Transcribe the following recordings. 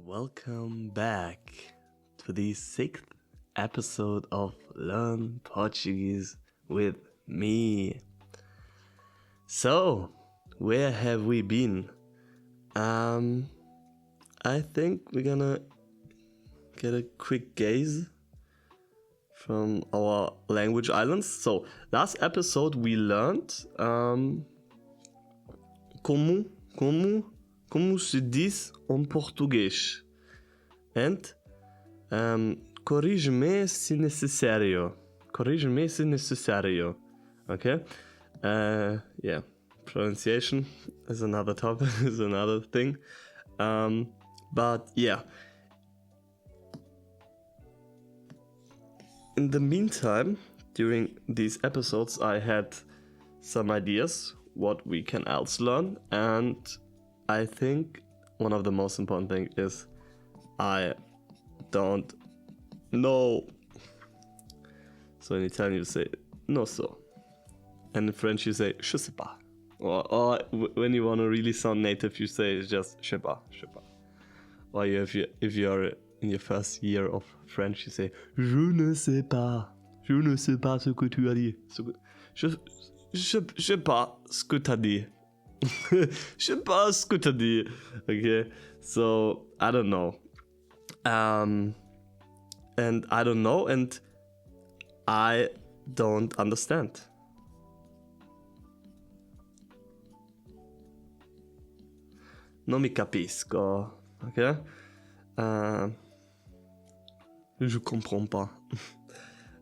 Welcome back to the sixth episode of Learn Portuguese with me. So, where have we been? I think we're gonna get a quick gaze from our language islands. So, last episode we learned como se diz português. And corrige-me se necessário. Corrige-me se necessário. Okay? Yeah. Pronunciation is another topic, is another thing. But yeah. In the meantime, during these episodes, I had some ideas what we can else learn, and I think one of the most important things is I don't know. So in Italian you say no so, and in French you say je sais pas, or when you want to really sound native you say just je sais pas, je sais pas. Or if you're in your first year of French you say je ne sais pas ce que tu as dit. Je sais pas ce que t'as dit. Je sais pas ce que t'as dit. Okay, so I don't know. And I don't know, and I don't understand. Non mi capisco. Okay? Je comprends pas.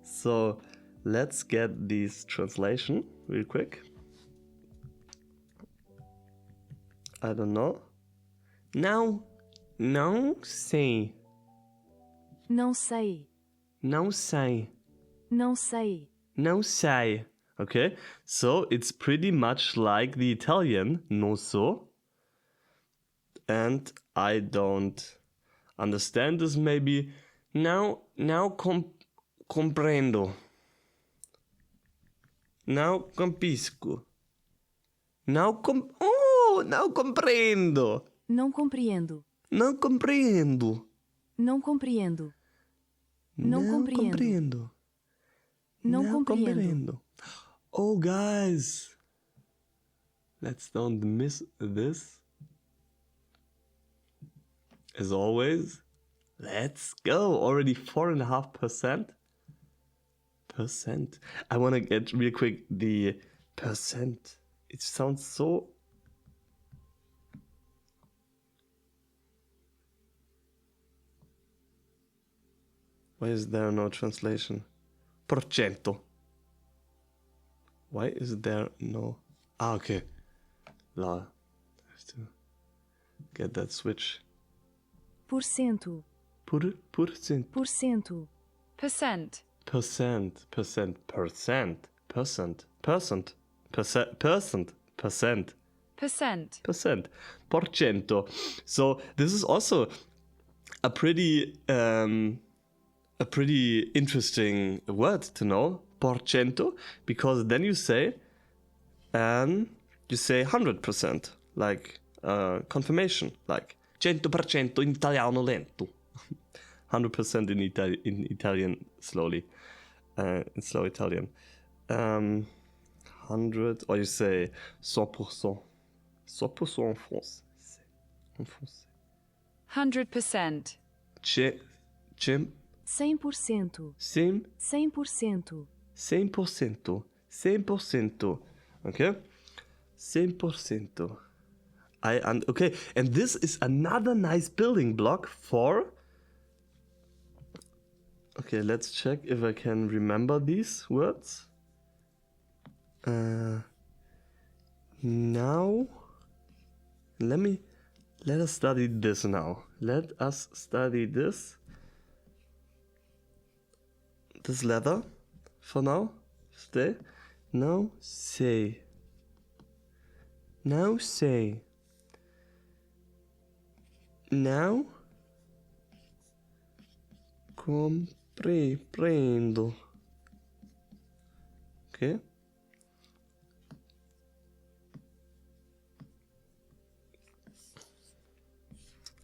So let's get this translation real quick. I don't know. Não sei. Não sei. Não sei. Não sei. Não sei. Okay, so it's pretty much like the Italian non so. And I don't understand this maybe. Now compreendo. Now capisco. Now compreendo. Não compreendo. Não compreendo. Não compreendo. Não compreendo. Não compreendo. Oh, guys. Let's don't miss this. As always, let's go. Already 4.5%. I want to get real quick the percent. It sounds so... Why is there no translation? Porcento. Why is there no... okay. La. I have to get that switch. Porcento. Percent. Porcento. Percent. Percent. Porcento. So this is also a pretty interesting word to know, porcento, because then you say 100%, like confirmation, like 100% in italiano lento, 100% in Italian slowly, in slow Italian, 100, or you say 100%, 100% en français. 100%. 100%. 100%. 100%. Okay? 100%. Okay, and this is another nice building block for... Okay, let's check if I can remember these words. Now, let us study this now. Let us study this letter for now. Stay. Now say. Now say. Now compreendo. Okay.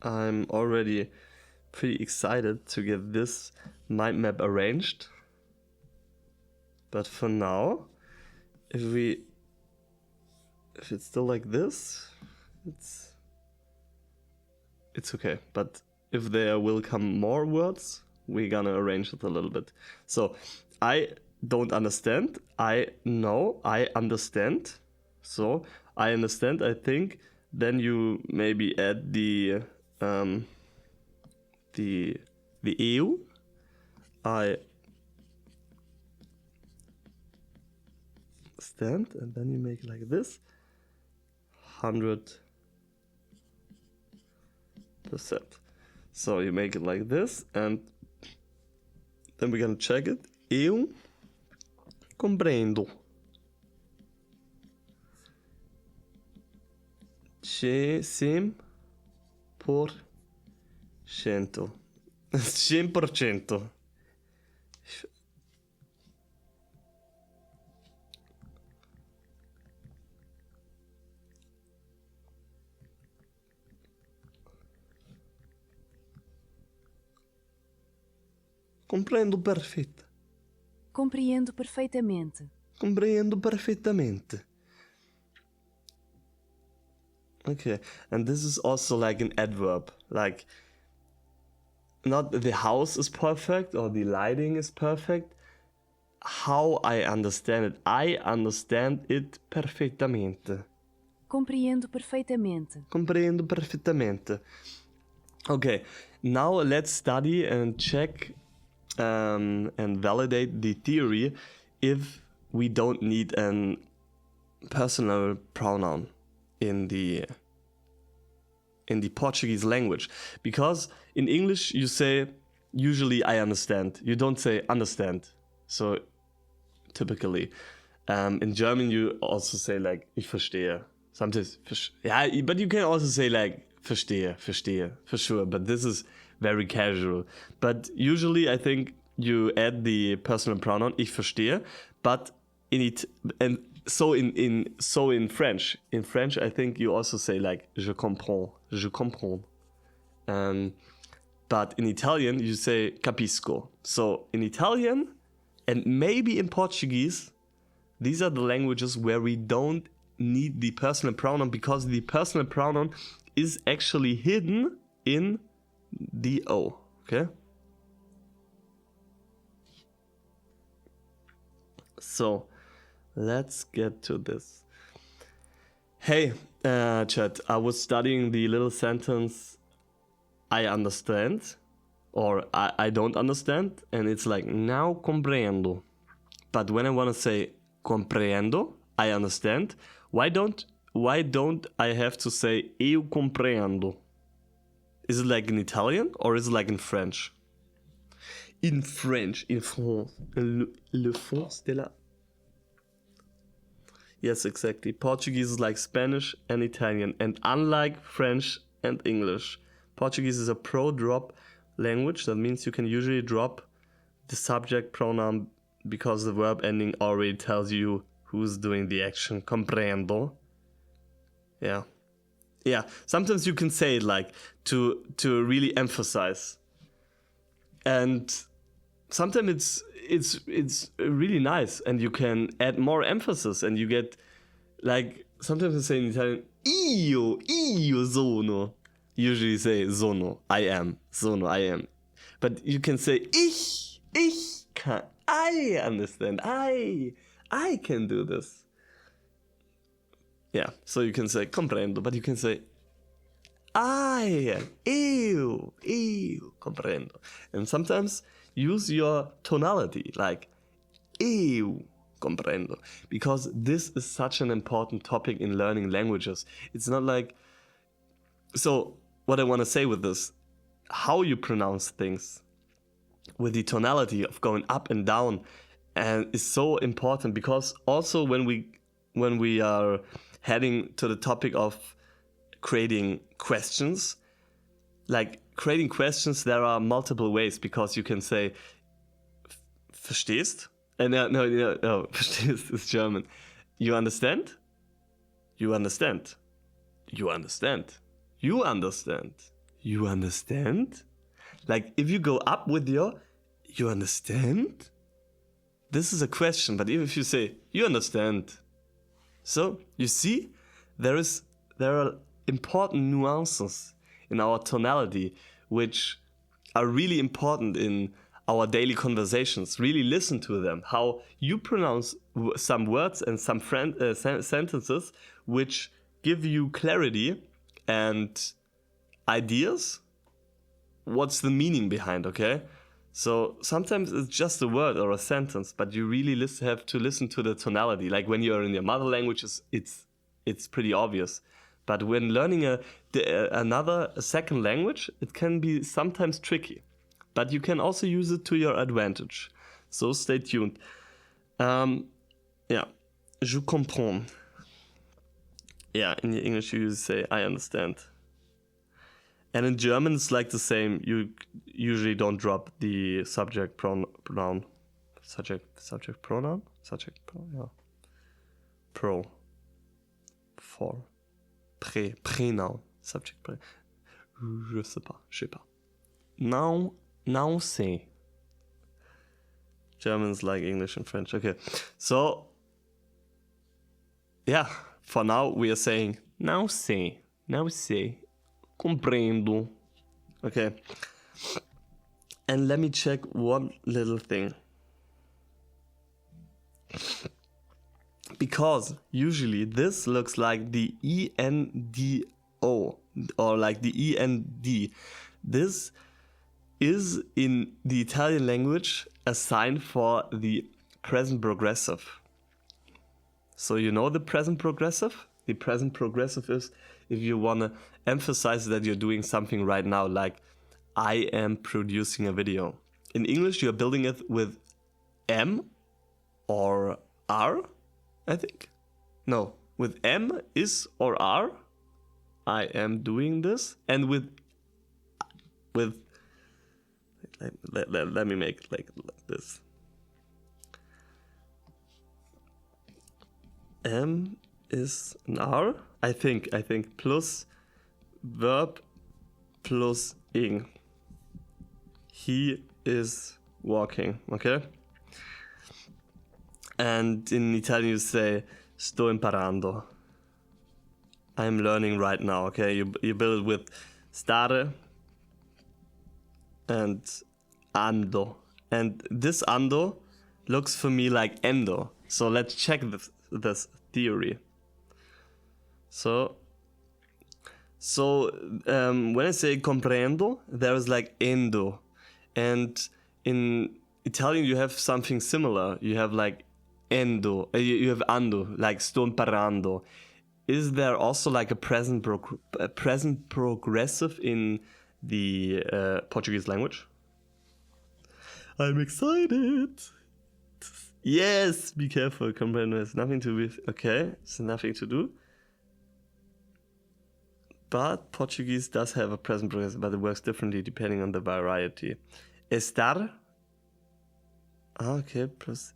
I'm already pretty excited to get this mind map arranged. But for now, if it's still like this, it's okay. But if there will come more words, we're gonna arrange it a little bit. So I don't understand. I know I understand. So I understand, I think. Then you maybe add the EU. I stand, and then you make it like this. 100%. So you make it like this, and then we're gonna check it. Eu compreendo. 100%. 100%. Compreendo perfeito. Compreendo perfeitamente. Compreendo perfeitamente. Okay, and this is also like an adverb. Like, not the house is perfect or the lighting is perfect. How I understand it. I understand it perfeitamente. Compreendo perfeitamente. Compreendo perfeitamente. Okay, now let's study and check and validate the theory if we don't need a personal pronoun in the Portuguese language, because in English you say usually I understand. You don't say understand. So typically, in German you also say like ich verstehe. Sometimes, yeah, but you can also say like verstehe, for sure. But this is very casual. But usually I think you add the personal pronoun ich verstehe. But in French, I think you also say like je comprends. But in Italian you say capisco. So in Italian and maybe in Portuguese, these are the languages where we don't need the personal pronoun, because the personal pronoun is actually hidden in the O. Okay? So let's get to this. Hey, chat, I was studying the little sentence I understand or I don't understand, and it's like now compreendo. But when I want to say compreendo, I understand, why don't I have to say eu compreendo? Is it like in Italian or is it like in French? In French, in France. Le France de la... Yes, exactly. Portuguese is like Spanish and Italian, and unlike French and English, Portuguese is a pro-drop language. That means you can usually drop the subject pronoun because the verb ending already tells you who's doing the action. Compreendo. Yeah. Yeah, sometimes you can say it like to really emphasize. And sometimes it's really nice, and you can add more emphasis, and you get like, sometimes I say in Italian io sono. Usually say sono, I am, but you can say ich kann, I understand, I can do this. Yeah, so you can say comprendo, but you can say eu comprendo. And sometimes use your tonality, like eu comprendo, because this is such an important topic in learning languages. It's not like... So what I want to say with this, how you pronounce things with the tonality of going up and down, and is so important, because also when we are heading to the topic of creating questions, there are multiple ways, because you can say verstehst? No, verstehst is German. You understand? You understand. You understand. You understand. you understand? Like, if you go up with your, you understand? This is a question, but even if you say, you understand. So, you see, there are important nuances in our tonality, which are really important in our daily conversations. Really listen to them. How you pronounce some words and some sentences which give you clarity and ideas. What's the meaning behind, okay? So sometimes it's just a word or a sentence, but you really have to listen to the tonality. Like when you're in your mother language, it's pretty obvious. But when learning a second language, it can be sometimes tricky. But you can also use it to your advantage. So stay tuned. Yeah, je comprends. Yeah, in English you say I understand. And in German it's like the same. You usually don't drop the subject pronoun. Subject pronoun? Yeah. Pro. For. Prénoun. Subject pronoun. Je sais pas. Now say. German's like English and French. Okay. So, yeah, for now we are saying now say. Compreendo. Okay. And let me check one little thing. Because usually this looks like the ENDO or like the END. This is in the Italian language a sign for the present progressive. So you know the present progressive? The present progressive is if you want to emphasize that you're doing something right now, like I am producing a video. In English, you're building it with M or R, I think. No, with M, is, or R. I am doing this. And with let me make it like this. M is an R, I think, plus verb plus ing. He is walking, okay? And in Italian you say sto imparando. I'm learning right now, okay? You build it with stare and ando. And this ando looks for me like endo. So let's check this theory. So when I say compreendo, there is like endo. And in Italian you have something similar. You have like endo, you have ando, like sto imparando. Is there also like a present progressive in the Portuguese language? I'm excited. Yes, be careful. Compreendo has nothing to do. Okay, it's nothing to do. But Portuguese does have a present progressive, but it works differently depending on the variety. Estar. Okay, plus.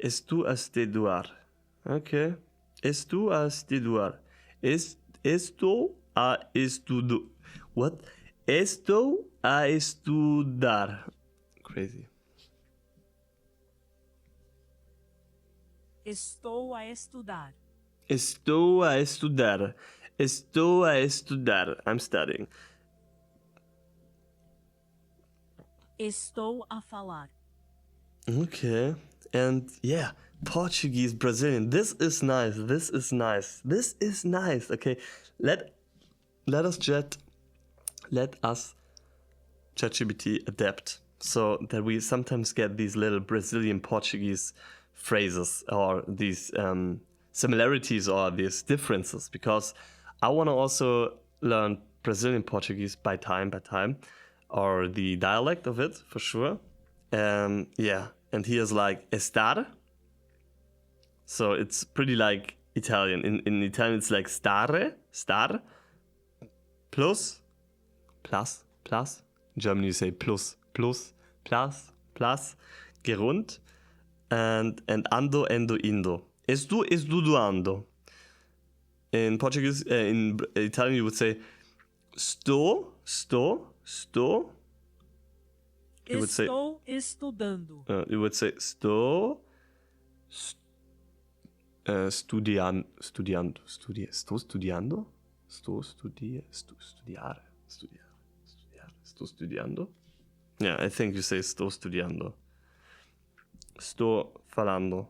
Estou a estudar. Okay. Estou a estudar. Estou a estudar. What? Estou a estudar. Crazy. Estou a estudar. Estou a estudar. Estou a estudar. I'm studying. Estou a falar. Okay. And yeah, Portuguese, Brazilian. This is nice. Okay. Let us ChatGPT adapt so that we sometimes get these little Brazilian Portuguese phrases or these similarities or these differences, because I want to also learn Brazilian Portuguese by time, or the dialect of it for sure. Yeah, and here's like estar. So it's pretty like Italian. In Italian it's like stare, star, plus. In German you say plus, gerund, and ando, endo, indo. In Portuguese, in Italian you would say sto, You would say- Estou estudando. You would say estou studiando. Estou studiando? Estou studiando? Yeah, I think you say estou studiando. Sto falando.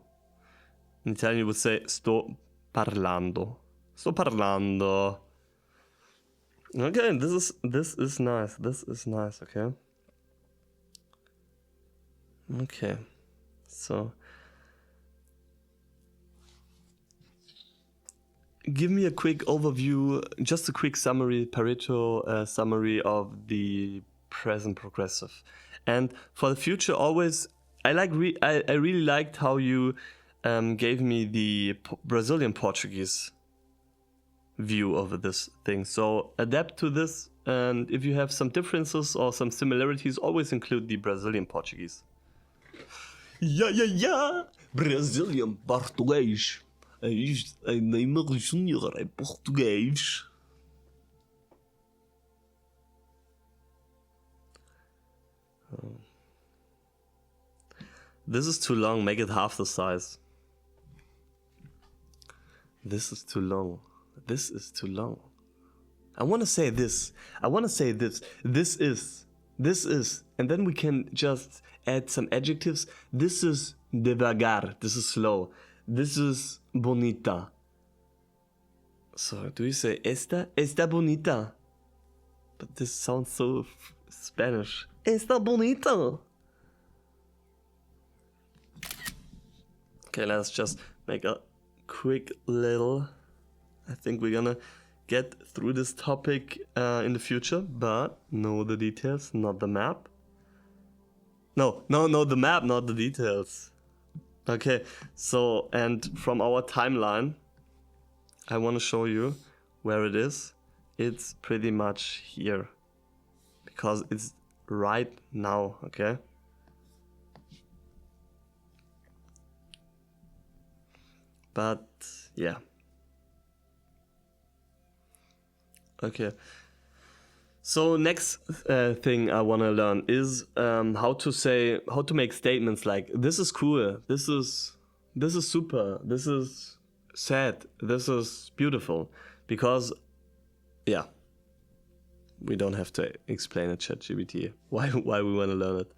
In Italian you would say sto parlando. Sto parlando. Okay, this is nice. This is nice, okay? Okay. So give me a quick overview, just a quick summary, Pareto summary of the present progressive. And for the future, always, I really liked how you gave me the Brazilian Portuguese view of this thing. So adapt to this, and if you have some differences or some similarities, always include the Brazilian Portuguese. Yeah. Brazilian Português. Neymar Júnior é português. This is too long, make it half the size. This is too long. This is too long. I want to say this. This is. And then we can just add some adjectives. This is devagar. This is slow. This is bonita. So do you say esta? Esta bonita. But this sounds so Spanish. Esta bonita. Okay, let's just make a quick little... I think we're gonna get through this topic in the future, but know the details, not the map. No, the map, not the details. Okay, so, and from our timeline, I want to show you where it is. It's pretty much here, because it's right now, okay? But, yeah. Okay. So next thing I want to learn is how to make statements like this is cool, this is super, this is sad, this is beautiful, because yeah, we don't have to explain it, ChatGPT, why we want to learn it.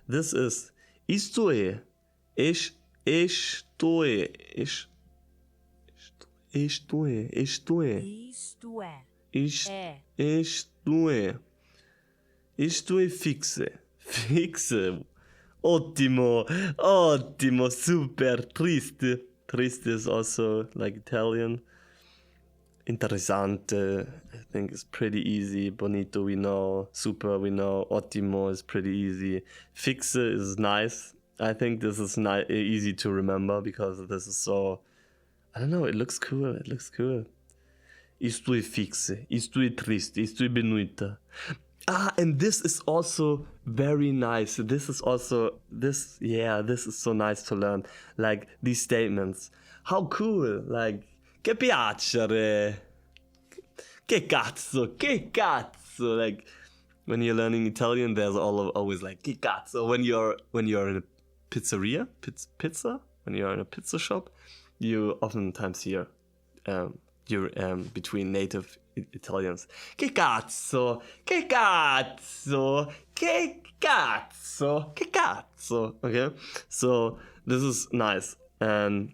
This is isto é, isto é fixe. Fixe. Ottimo, super. Triste. Triste is also like Italian. Interessante, I think is pretty easy. Bonito, we know. Super, we know. Ottimo is pretty easy. Fixe is nice. I think this is easy to remember because this is so... I don't know, it looks cool. Isto é fixe, isto é triste, isto é bonita. And this is also very nice. This is so nice to learn. Like, these statements. How cool, like, che piacere, che cazzo. Like, when you're learning Italian, there's always like, che cazzo. When you're in a pizzeria, when you're in a pizza shop, you oftentimes hear between native Italians, che cazzo, okay? So this is nice. And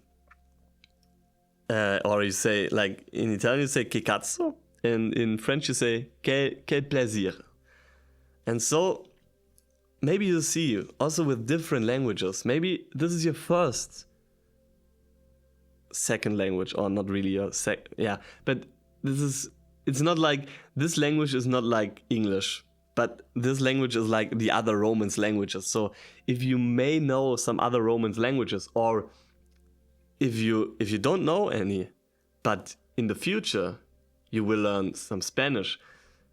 or you say, like, in Italian you say che cazzo, and in French you say quel plaisir. And so maybe you see also with different languages, maybe this is your first second language, or not really a but it's not like, this language is not like English, but this language is like the other Romance languages. So if you may know some other Romance languages, or if you don't know any, but in the future you will learn some Spanish,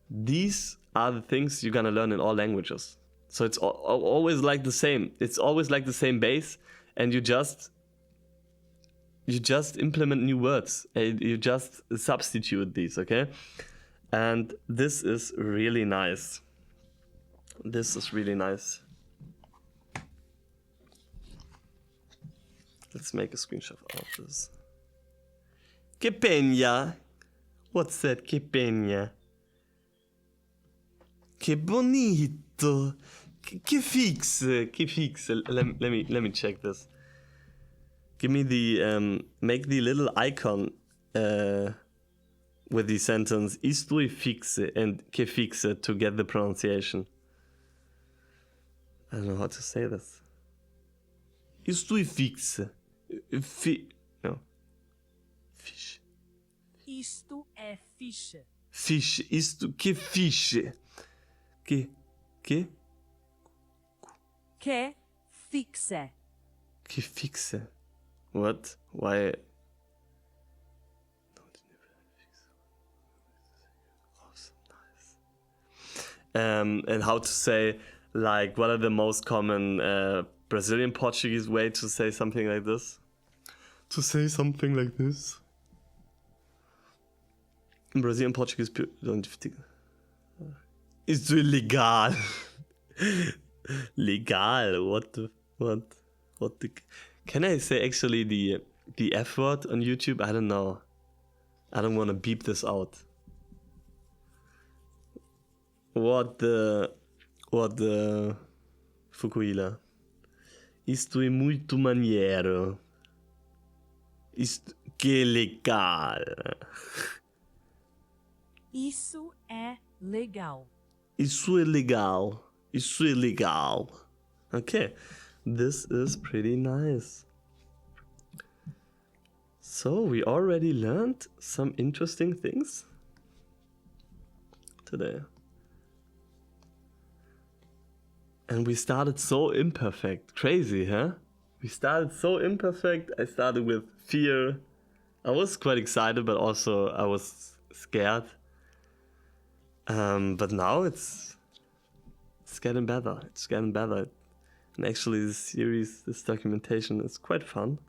these are the things you're gonna learn in all languages. So it's always like the same. It's always like the same base, and you just implement new words. You just substitute these, okay? And this is really nice. This is really nice. Let's make a screenshot of this. Que peña. What's that? Que peña. Que bonito. Que fixe. Que fixe. Let me check this. Give me the make the little icon with the sentence "Estoy fixe" and "que fixe" to get the pronunciation. I don't know how to say this. Estoy fixe. No. Fish. Isto é ficha. Fish. Isto. Que fiche. Que. Que fixe. Que fixe. What? Why? And how to say, like, what are the most common Brazilian Portuguese way to say something like this? To say something like this? In Brazilian Portuguese, don't. Isso é legal. Legal. What the? Can I say actually the F word on YouTube? I don't know. I don't want to beep this out. What the Fukuila? Isto é muito maneiro. Isto que legal. Isso é legal. Isso é legal. Isso é legal. Okay, this is pretty nice. So we already learned some interesting things today. And we started so imperfect. Crazy, huh? We started so imperfect. I started with fear. I was quite excited, but also I was scared. But now it's getting better. It's getting better. And actually this series, this documentation is quite fun.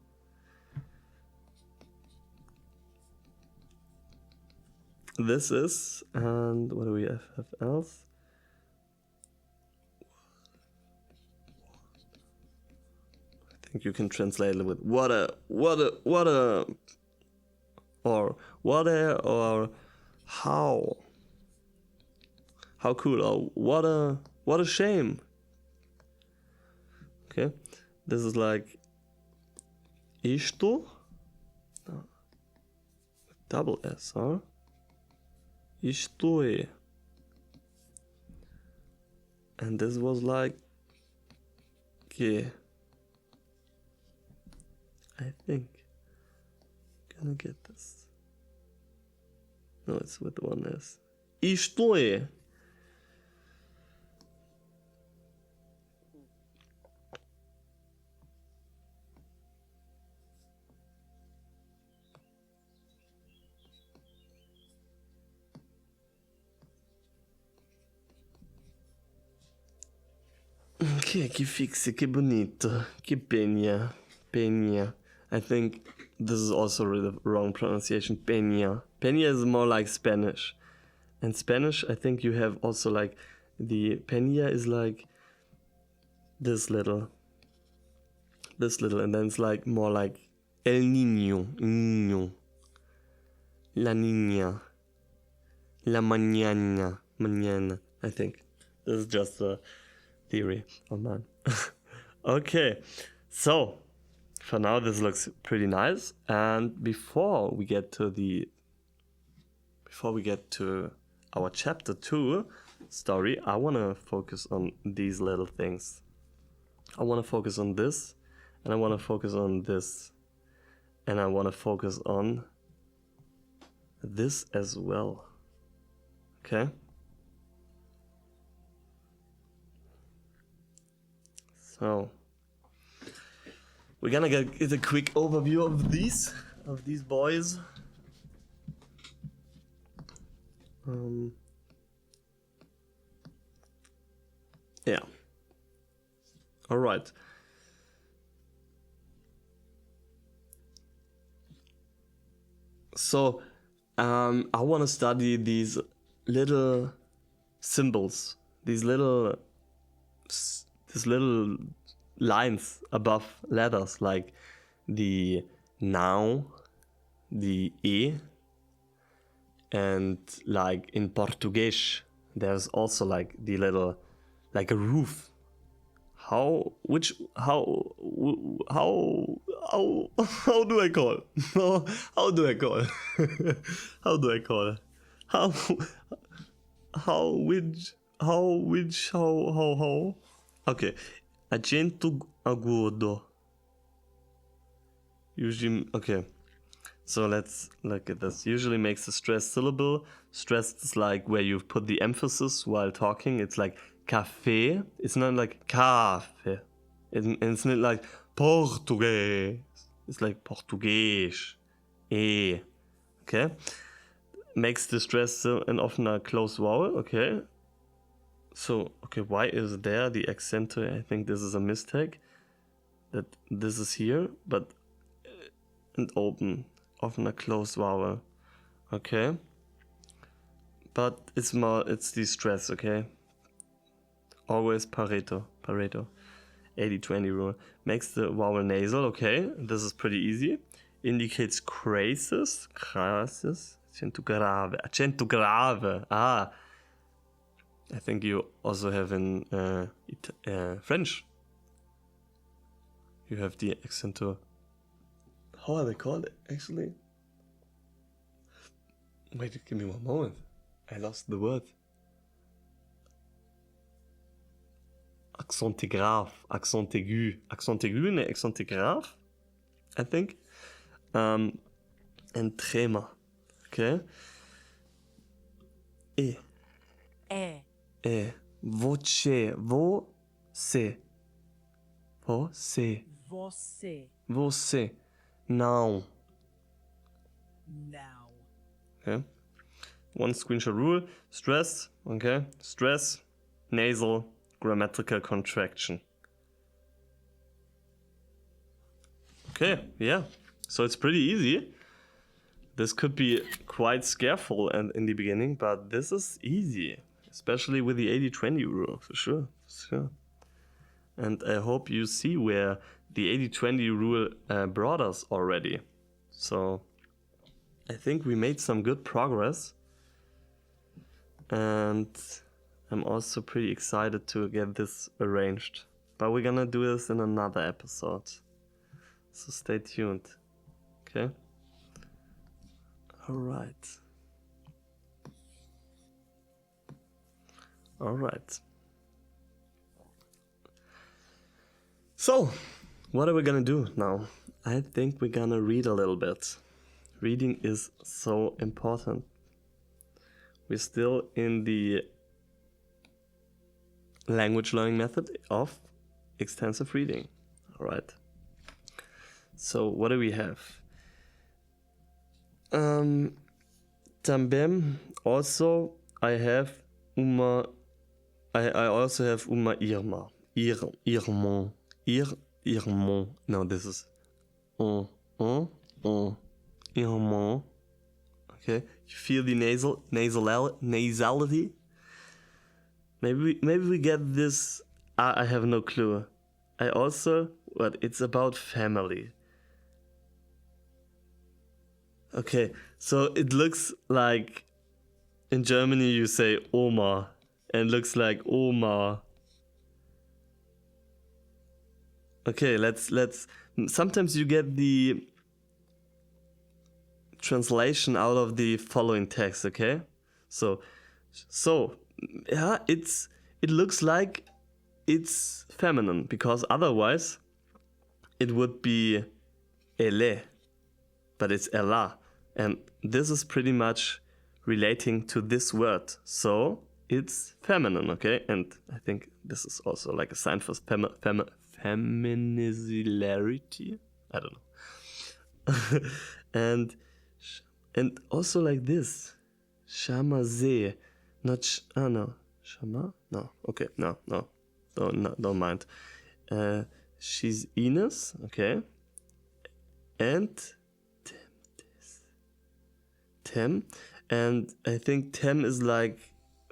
This is, and what do we have else? I think you can translate it with what a, or how cool, or what a shame. Okay, this is like isto, no, double S, huh? Isto é. And this was like que. I think. Gonna get this. No, it's with one S. Isto é. Que fixe, que bonito, que peña, peña. I think this is also the wrong pronunciation, peña. Peña is more like Spanish. And Spanish, I think you have also like, the peña is like this little, and then it's like more like el niño, la niña, la mañana, I think. This is just a theory of mine. Okay, so for now this looks pretty nice, and before we get to our chapter 2 story, I want to focus on these little things. I want to focus on this, and I want to focus on this, and I want to focus on this as well. Okay? So we're gonna get a quick overview of these boys. Yeah. All right. So I want to study these little symbols, these little lines above letters, like the now, the e, and like in Portuguese, there's also like the little, like a roof. How do I call? How do I call? How do I call? How? Okay, acento agudo. Usually, okay. So let's look at this. Usually makes a stressed syllable. Stressed is like where you put the emphasis while talking. It's like café. It's not like café. It's not like Portuguese. It's like Portuguese. Okay. Makes the stress and often a closed vowel. Okay. So, okay, why is there the accent? I think this is a mistake. That this is here, but and open. Often a closed vowel. Okay. But it's the stress, okay? Always Pareto. 80-20 rule. Makes the vowel nasal, okay? This is pretty easy. Indicates crasis. Accento grave. Ah. I think you also have in French. You have the accento. How are they called, actually? Wait, give me one moment. I lost the word. Accent grave, accent aigu. Accent aigu, ne, accent grave, I think. And trema. Okay. E. Voce. Você. Now. Okay. One screenshot rule. Stress. Okay. Stress. Nasal. Grammatical contraction. Okay. Yeah. So it's pretty easy. This could be quite scareful and in the beginning, but this is easy, especially with the 80-20 rule, for sure. And I hope you see where the 80-20 rule brought us already. So I think we made some good progress. And I'm also pretty excited to get this arranged. But we're gonna do this in another episode. So stay tuned. Okay? Alright. So, what are we gonna do now? I think we're gonna read a little bit. Reading is so important. We're still in the language learning method of extensive reading. Alright. So, what do we have? Também also I also have uma irmã. Irmão. No, this is irmão. Okay, you feel the nasality. Maybe we get this. I have no clue. But it's about family. Okay, so it looks like in Germany you say Oma, and it looks like Oma. Okay, let's. Sometimes you get the translation out of the following text. Okay, so yeah, it looks like it's feminine, because otherwise it would be ele, but it's ela. And this is pretty much relating to this word. So it's feminine, okay? And I think this is also like a sign for femininity. I don't know. and also like this. Shamaze. Not no. Shama? No. Okay, no. Don't mind. She's Ines, okay? And Tem. And I think tem is like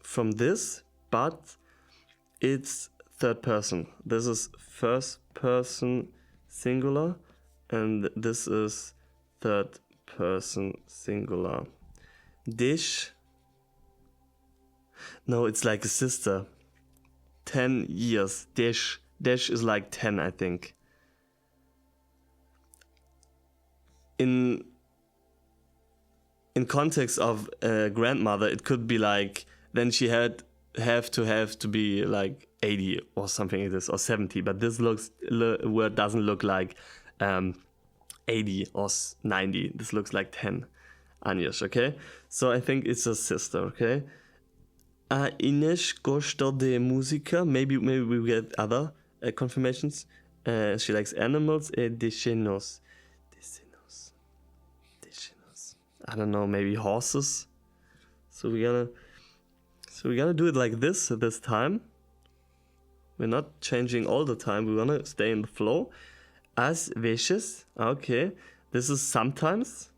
from this, but it's third person. This is first person singular, and this is third person singular. Dish. No, it's like a sister. 10 years. Dish. Dish is like 10, I think. In context of a grandmother, it could be like, then she have to be like 80 or something like this, or 70. But this word doesn't look like 80 or 90. This looks like 10 años, okay? So I think it's a sister, okay? A Inês gosta de música. Maybe we get other confirmations. She likes animals. Desenhos. I don't know, maybe horses. So we're gonna do it like this time. We're not changing all the time. We're gonna stay in the flow. As vezes. Okay. This is sometimes.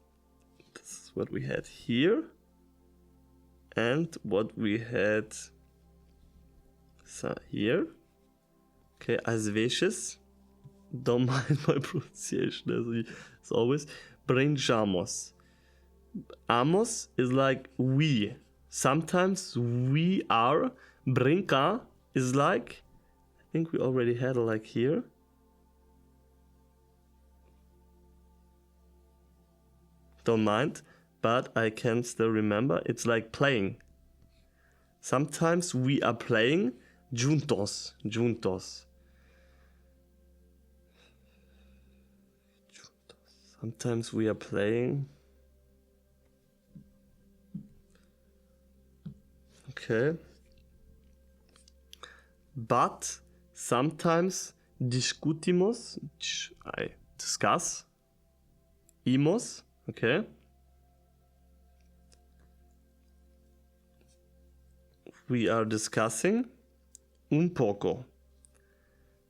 This is what we had here. And what we had here. Okay, as vezes. Don't mind my pronunciation as always. Brincamos. Amos is like we. Sometimes we are. Brinca is like, I think we already had it like here. Don't mind, but I can still remember. It's like playing. Sometimes we are playing juntos. Sometimes we are playing. Okay. But sometimes discutimos, I discuss. Imos, okay. We are discussing un poco.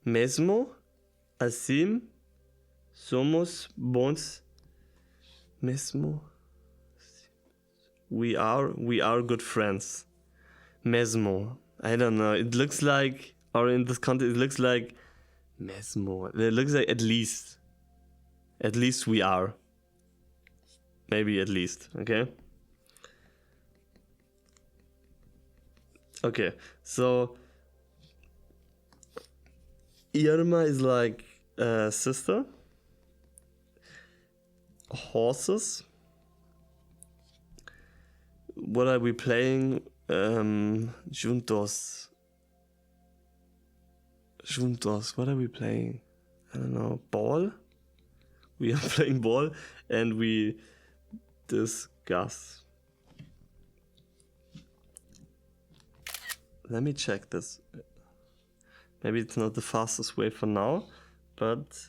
Mesmo assim somos bons. Mesmo. We are good friends. Mesmo. I don't know. It looks like, or in this context, it looks like mesmo. It looks like at least. At least we are. Maybe at least. Okay. Okay. So Irma is like sister. Horses. What are we playing? Juntos. What are we playing? I don't know. Ball? We are playing ball and we discuss. Let me check this. Maybe it's not the fastest way for now, but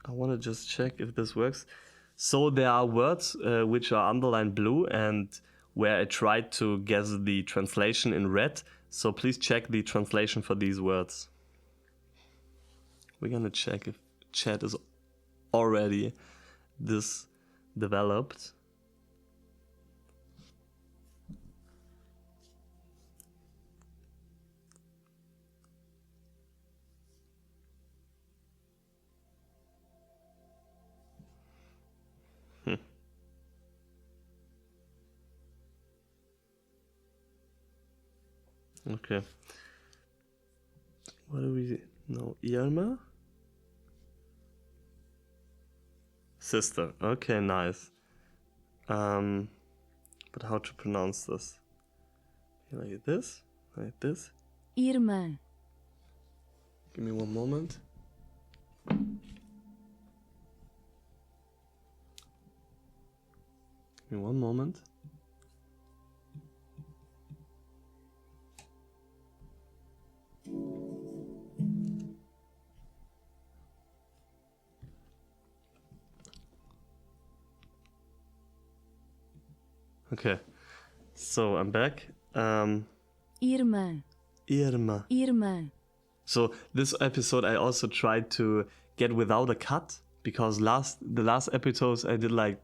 I want to just check if this works. So there are words which are underlined blue and where I tried to guess the translation in red. So please check the translation for these words. We're gonna check if chat is already this developed. Okay. What do we know? Irma? Sister. Okay, nice. But how to pronounce this? Like this? Like this? Irmã. Give me one moment. Give me one moment. Okay, so I'm back. Irmã. Irma. Irmã. So this episode I also tried to get without a cut because the last episodes I did like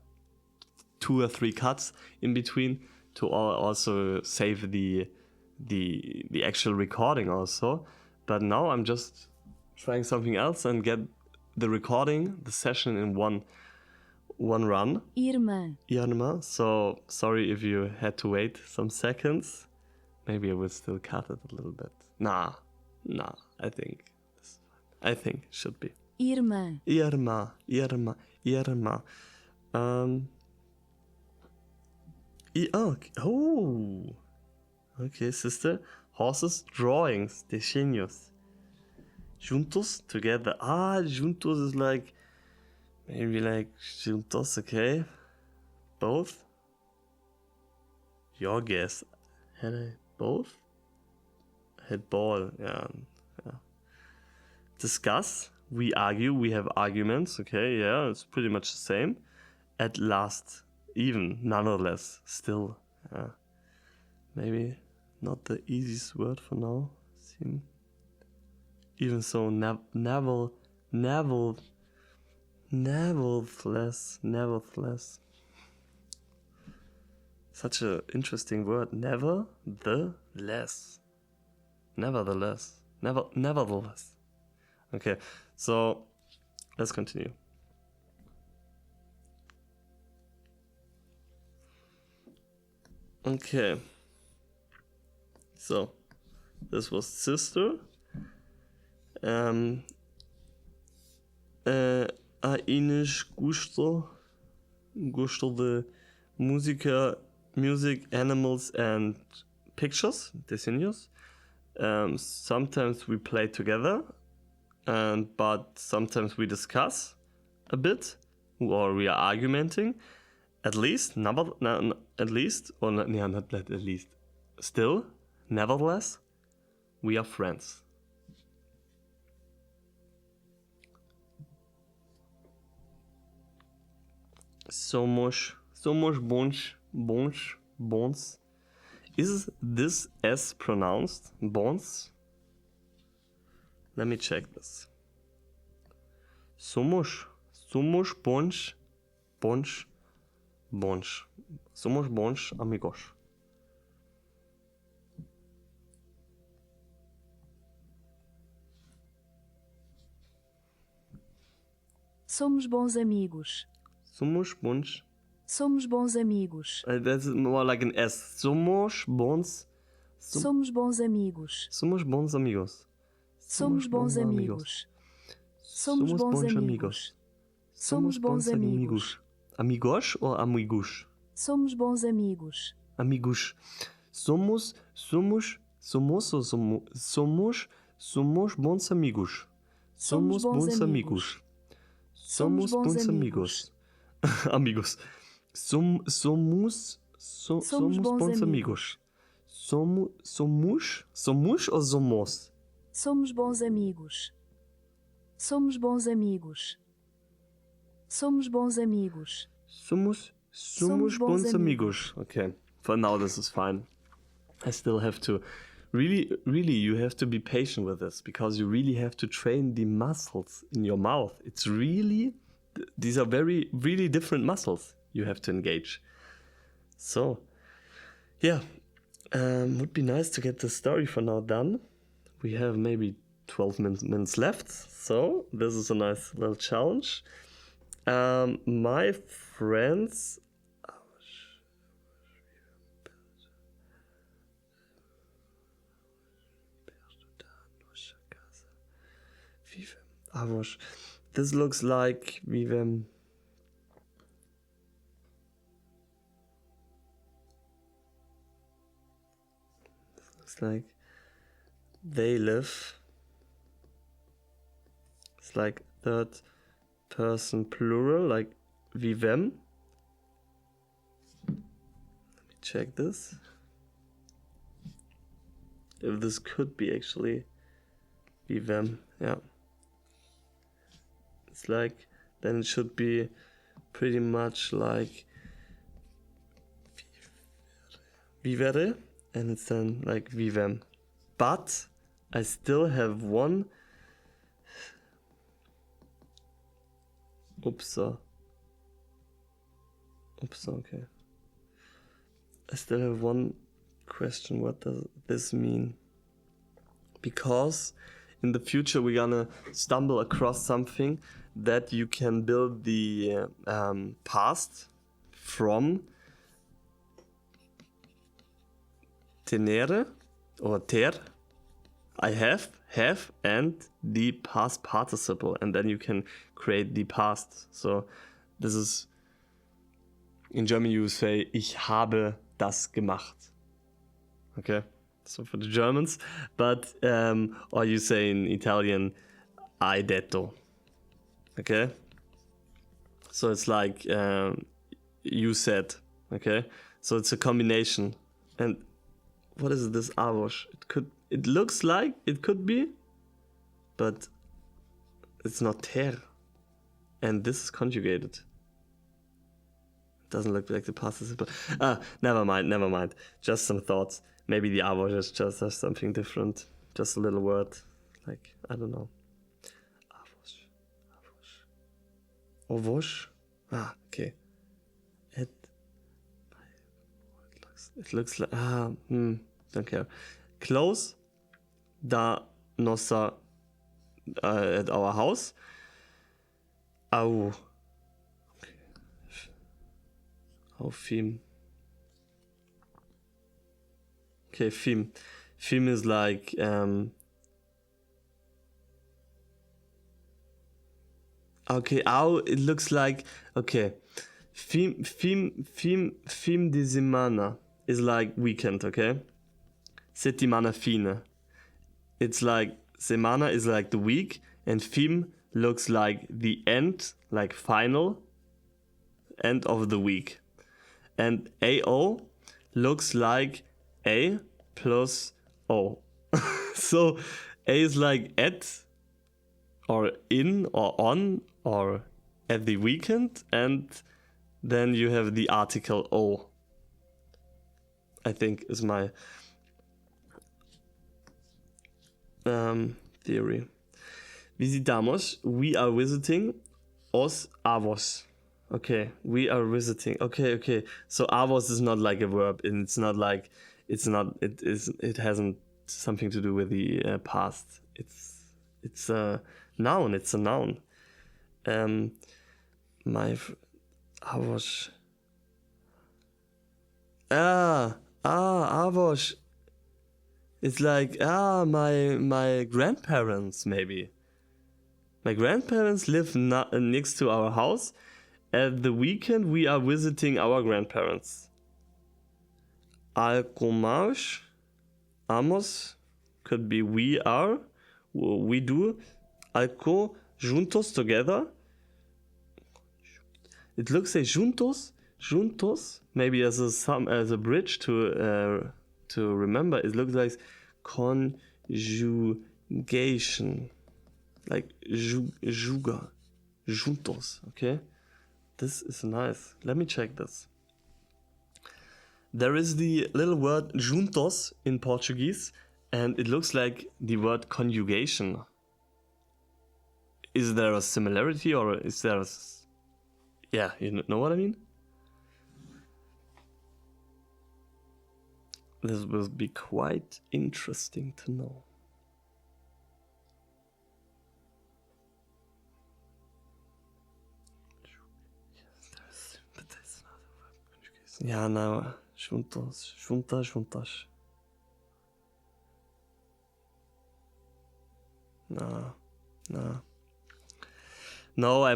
2 or 3 cuts in between to also save the actual recording also. But now I'm just trying something else and get the recording, the session in one run. Irmã. So sorry if you had to wait some seconds. Maybe I will still cut it a little bit. Nah, I think it should be. Irmã. Irmã. Okay, sister. Horses, drawings, desenhos. Juntos, together. Juntos is like, maybe like juntos, okay. Both? Your guess. Had I both? I had ball, yeah. Discuss, we argue, we have arguments, okay, yeah, it's pretty much the same. At last, even, nonetheless, still, yeah. Maybe not the easiest word for now. Even so, nevertheless. Such an interesting word. Nevertheless. Okay, so let's continue. Okay. So, this was sister. A Inês gosto de music, animals and pictures, desenhos. Sometimes we play together, but sometimes we discuss a bit, or we are arguing. Still, nevertheless, we are friends. Somos bons. Is this S pronounced? Bons? Let me check this. Somos bons. Somos bons amigos. Somos bons amigos. Somos bons. Somos bons amigos. That's more like an S. Somos bons. Somos bons amigos. Somos bons amigos. Somos bons amigos. Somos bons amigos. Somos bons amigos. Amigos or amigos? Somos bons amigos. Amigos. Somos bons amigos. Somos bons amigos. Somos bons amigos. Amigos. Somos bons amigos. Somos ou somos? Somos bons amigos. Somos bons amigos. Somos bons amigos. Somos bons amigos. Okay, for now this is fine. I still have to really you have to be patient with this, because you really have to train the muscles in your mouth. It's really, these are really different muscles you have to engage. So yeah, would be nice to get the story for now done. We have maybe 12 minutes left, so this is a nice little challenge. My friends, this looks like vivem. This looks like they live. It's like third person plural, like vivem. Let me check this. If this could be actually vivem, yeah. It's like, then it should be pretty much like vivere, and it's then like vivem. But I still have one. Oops, okay. I still have one question. What does this mean? Because in the future we're gonna stumble across something that you can build the past from tenere or ter, I have, and the past participle, and then you can create the past. So this is, in German you say, ich habe das gemacht. Okay, so for the Germans, but or you say in Italian, hai detto. Okay, so it's like you said. Okay, so it's a combination. And what is this avos? It looks like it could be, but it's not ter, and this is conjugated. It doesn't look like the past participle. Never mind. Just some thoughts. Maybe the avos is just something different. Just a little word, like, I don't know. Avos. Okay. It looks like don't care. Close da nossa at our house. Au. Okay. Au film. Okay, film. Film is like okay, au, it looks like okay. Film de semana is like weekend, okay? Settimana fine. It's like semana is like the week, and film looks like the end, like final end of the week. And AO looks like A plus O. So A is like at or in or on or at the weekend, and then you have the article O, I think, is my theory. Visitamos, we are visiting os avos. Okay, we are visiting. Okay. So avos is not like a verb, and it hasn't something to do with the past. It's a noun. It's a noun. Avos. Avos. It's like my grandparents, maybe. My grandparents live next to our house. At the weekend we are visiting our grandparents. Alcomamos, amos, could be we are, we do. Alco, juntos, together. It looks like juntos, maybe as a bridge to remember. It looks like conjugation, like juga, juntos. Okay, this is nice. Let me check this. There is the little word juntos in Portuguese, and it looks like the word conjugation. Is there a similarity, or is there a... Yeah, you know what I mean? This will be quite interesting to know. But that's not a verb conjugation. Yeah, no, juntos, juntas. No, I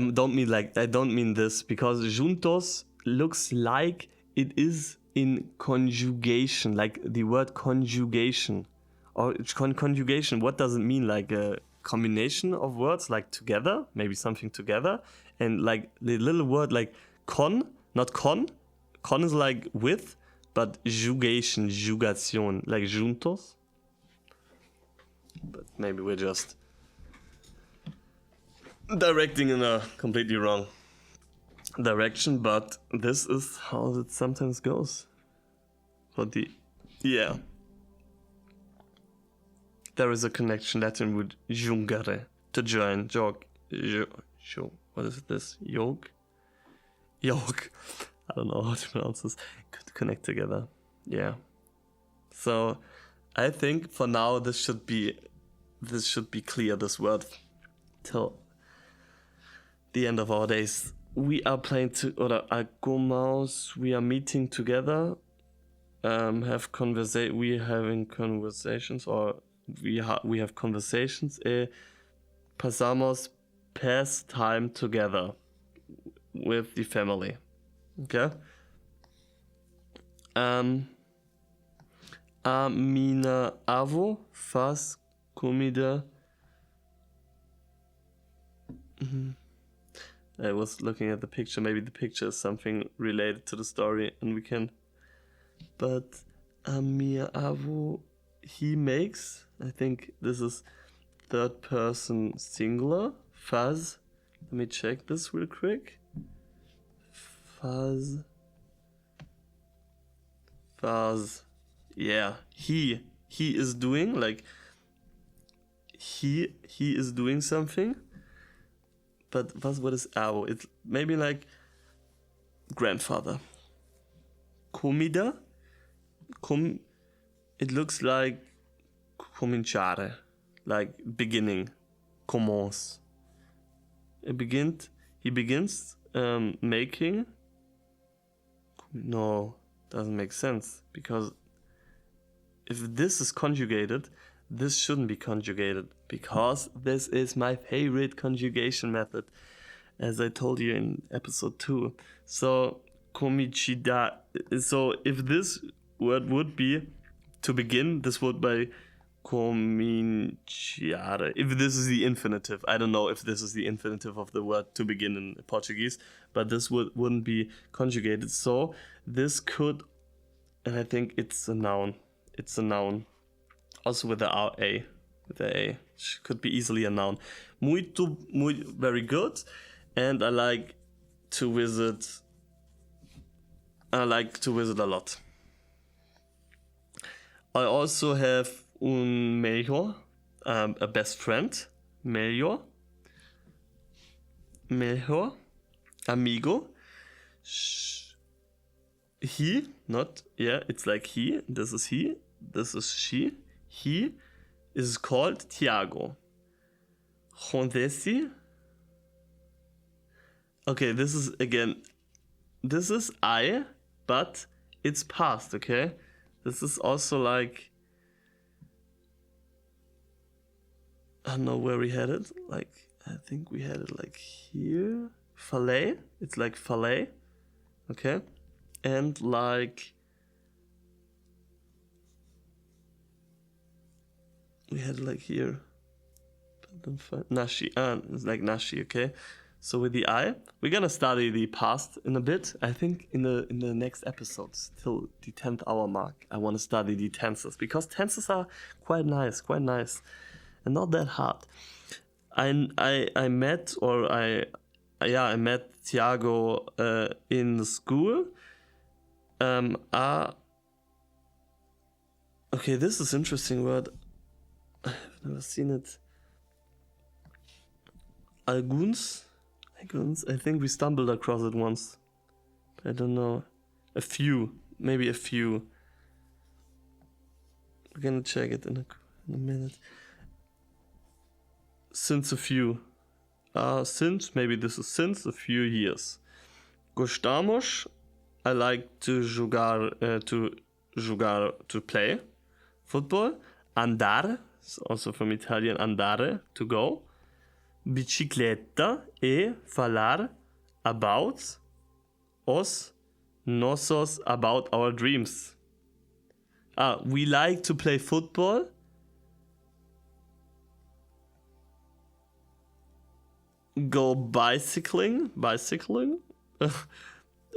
don't mean this, because juntos looks like it is in conjugation, like the word conjugation. Or conjugation, what does it mean? Like a combination of words, like together, maybe something together. And like the little word like not con is like with, but jugation, like juntos. But maybe we're just directing in a completely wrong direction, but this is how it sometimes goes. There is a connection Latin with jungere, to join, what is this? Yoke. I don't know how to pronounce this, could connect together. Yeah. So I think for now this should be clear, this word, till the end of our days. We are playing we are meeting together, we having conversations, or we have conversations, pasamos pass time together with the family. Okay? A minha avó faz comida. I was looking at the picture. Maybe the picture is something related to the story, and we can. But a minha avó, he makes. I think this is third person singular. Faz. Let me check this real quick. Faz. Yeah, he is doing, like, he is doing something. But what is avo? It's maybe like grandfather. Comida. It looks like cominciare, like beginning. Commence. He begins making. No, doesn't make sense, because if this is conjugated, this shouldn't be conjugated, because this is my favorite conjugation method, as I told you in episode 2. So, comicida. So, if this word would be to begin, this would be cominciare. If this is the infinitive, I don't know if this is the infinitive of the word to begin in Portuguese, but this wouldn't be conjugated. So, this could, and I think it's a noun. It's a noun. Also with the A. With the A. Could be easily a noun. Muy, very good. And I like to visit. A lot. I also have un melhor, a best friend. Melhor. Amigo. He, not, yeah, it's like he. This is he. This is she. He is called Tiago. Acontece. Okay, this is I, but it's past, okay? This is also like, I don't know where we had it. Like, I think we had it like here. Falei. It's like falei. Okay? And like, we had it like here. Nashi. It's like nashi, okay? So with the I, we're gonna study the past in a bit. I think in the next episodes, till the 10th hour mark, I want to study the tenses, because tenses are quite nice, and not that hard. I met Tiago in school. Okay, this is interesting word. I've never seen it. Alguns. I think we stumbled across it once. I don't know. Maybe a few. We're gonna check it in a minute. Since a few. Maybe this is since a few years. Gostamos. I like to jogar, to play football. Andare, also from Italian andare, to go. Bicicleta e falar about os nossos, about our dreams. We like to play football. Go bicycling.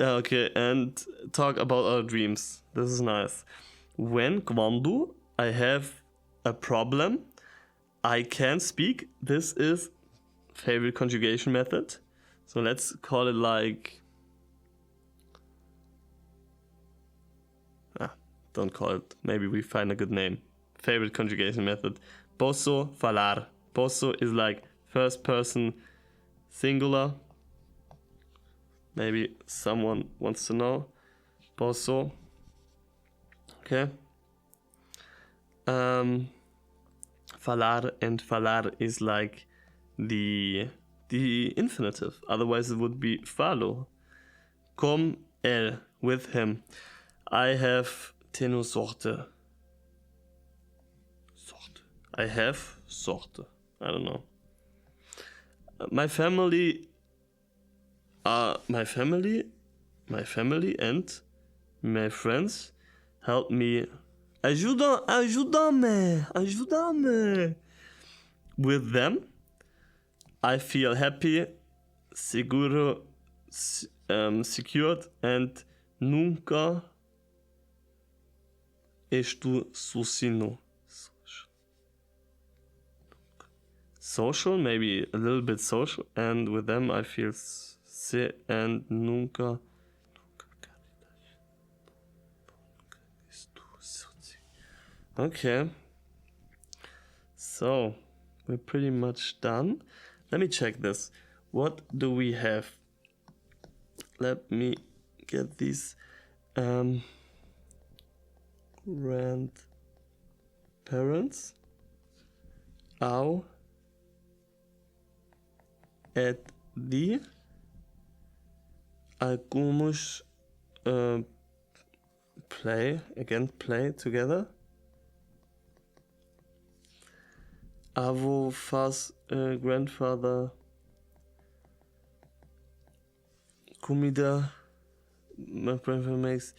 Okay, and talk about our dreams. This is nice. Quando I have a problem, I can speak. This is favorite conjugation method. So let's call it like, don't call it. Maybe we find a good name. Favorite conjugation method. Posso falar. Posso is like first person singular. Maybe someone wants to know. Posso. Okay. Falar, and falar is like the infinitive. Otherwise it would be falo. Com el, with him. I have tenho sorte. Sorte. I have sorte. I don't know. My family and my friends help me. Ajuda-me. With them, I feel happy, seguro, secured, and nunca estou sozinho. Social, maybe a little bit social, and with them I feel and nunca. Okay, so we're pretty much done. Let me check this. What do we have? Let me get these grandparents. Au at the alguns play together. Avo faz grandfather comida. My grandfather makes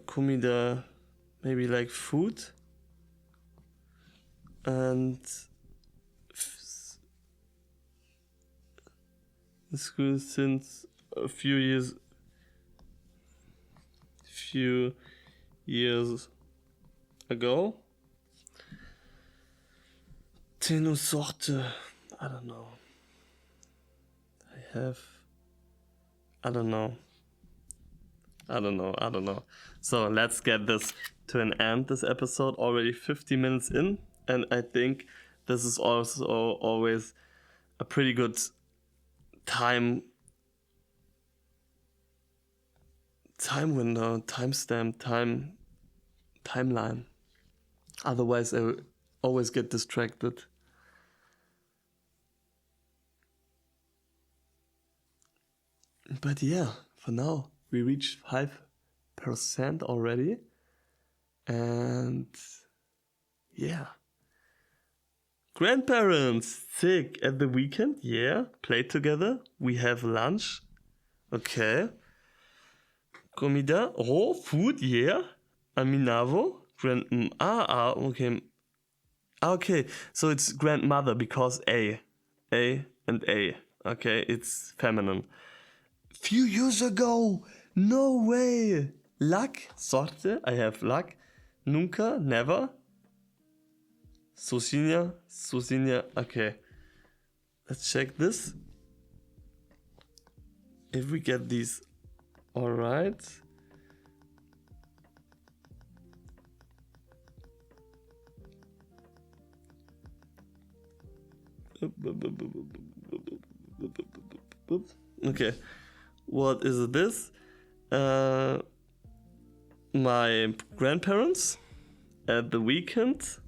comida, maybe like food, and school since a few years ago. Tenho sorte. I don't know. I don't know. So let's get this to an end, this episode. Already 50 minutes in. And I think this is also always a pretty good time window, timestamp, timeline. Otherwise, I always get distracted. But yeah, for now, we reached 5% already. And yeah. Grandparents, sick at the weekend, yeah. Play together. We have lunch. Okay. Comida, oh, food, yeah. Aminavo. Okay. Okay, so it's grandmother because A and A. Okay, it's feminine. Few years ago, no way. Luck, sorte, I have luck. Nunca, never. Sozinha, okay. Let's check this. If we get these alright. Okay, what is this? My grandparents at the weekend.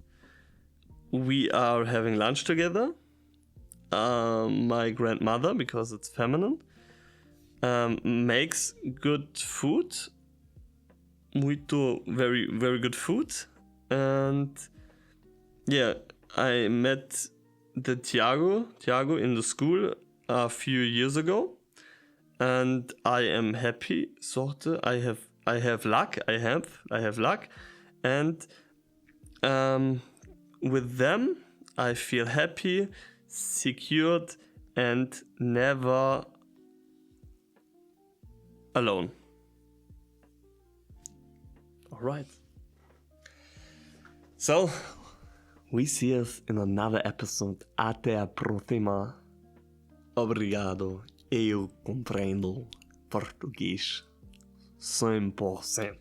We are having lunch together. My grandmother, because it's feminine, makes good food. Very, very good food. And yeah, I met the Tiago in the school a few years ago, and I am happy. Sorte, I have luck. I have luck, and with them I feel happy, secured, and never alone. All right. So, we see us in another episode. Até a próxima. Obrigado. Eu compreendo português 100%.